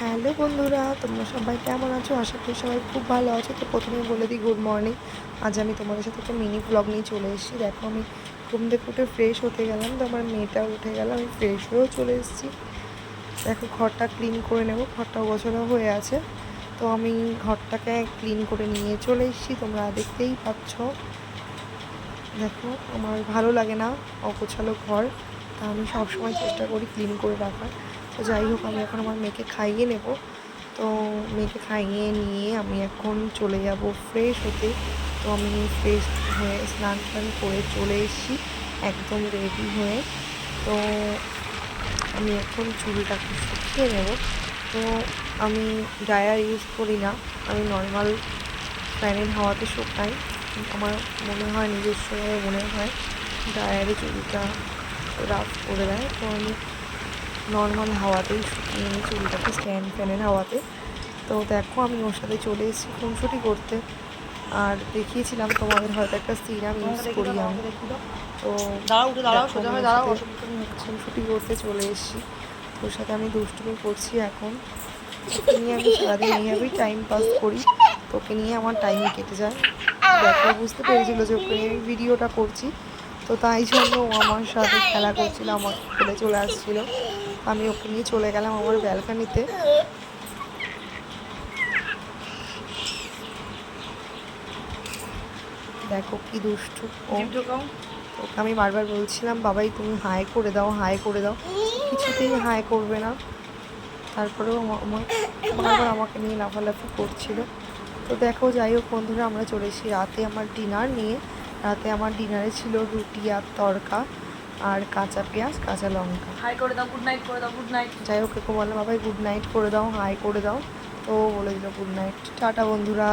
Hello বন্ধুরা, তোমরা সবাই কেমন আছো? আশা করি সবাই খুব ভালো আছো। তো প্রথমে বলে দিই গুড মর্নিং। আজ আমি তোমাদের সাথে একটা মিনি ব্লগ নিয়ে চলে এসেছি। দেখো, আমি ঘুম থেকে উঠে ফ্রেশ হতে গেলাম, তো আমার মেয়েটাও উঠে গেল, আমি ফ্রেশ হয়েও চলে এসেছি। দেখো, ঘরটা ক্লিন করে নেব, ঘরটাও গোছানো হয়ে আছে। তো আমি ঘরটাকে ক্লিন করে নিয়ে চলে এসেছি, তোমরা দেখতেই পাচ্ছ। দেখো, আমার ভালো লাগে না অগোছালো ঘর, তা আমি সবসময় চেষ্টা করি ক্লিন করে রাখার। তো যাই হোক, আমি এখন আমার মেয়েকে খাইয়ে নেব। তো মেয়েকে খাইয়ে নিয়ে আমি এখন চলে যাব ফ্রেশ হতে। তো আমি ফ্রেশ হয়ে স্নান টান করে চলে এসেছি একদম রেডি হয়ে। তো আমি এখন চুলটাকে শুকিয়ে নেব। তো আমি ড্রায়ার ইউজ করি না, আমি নর্মাল ফ্যানের হাওয়াতে শুকাই। আমার মনে হয়, নিজস্বভাবে মনে হয় ড্রায়ারে চুলটা রাফ করে দেয়। তো আমি নর্মাল হাওয়াতেই শুকিয়ে নিই চুলটাকে, স্ট্যান্ড ফ্যানের হাওয়াতে। তো দেখো, আমি ওর সাথে চলে এসেছি খুনসুটি করতে। আর দেখিয়েছিলাম তোমাদের হয়তো একটা সিরাম ইউজ করি আমি। তো খুনসুটি করতে চলে এসেছি, ওর সাথে আমি দুষ্টুমি করছি এখন। ওকে নিয়ে আমি সারাদিন এইভাবেই টাইম পাস করি, তোকে নিয়ে আমার টাইম কেটে যায়। দেখো, বুঝতে পেরেছিল যে ওকে নিয়ে আমি ভিডিওটা করছি, তো তাই জন্য ও আমার সাথে খেলা করছিল, আমাকে কোলে চলে আসছিল। আমি ওকে নিয়ে চলে গেলাম আমার ব্যালকানিতে। দেখো কি দুষ্টু ও। ওকে আমি বারবার বলছিলাম, বাবাই তুমি হাই করে দাও, হাই করে দাও, কিছুতেই হাই করবে না। তারপরেও বারবার আমাকে নিয়ে লাফালাফি করছিল। তো দেখো, যাই হোক বন্ধুরা, আমরা চলে এসেছি রাতে আমার ডিনার নিয়ে। রাতে আমার ডিনারে ছিল রুটি আর তড়কা আর কাঁচা পেঁয়াজ, কাঁচা লঙ্কা। হাই করে দাও, গুড নাইট করে দাও, গুড নাইট। যাই হোক, একে বললাম বাবাই গুড নাইট করে দাও, হাই করে দাও। তো বলে দিল গুড নাইট। টাটা বন্ধুরা।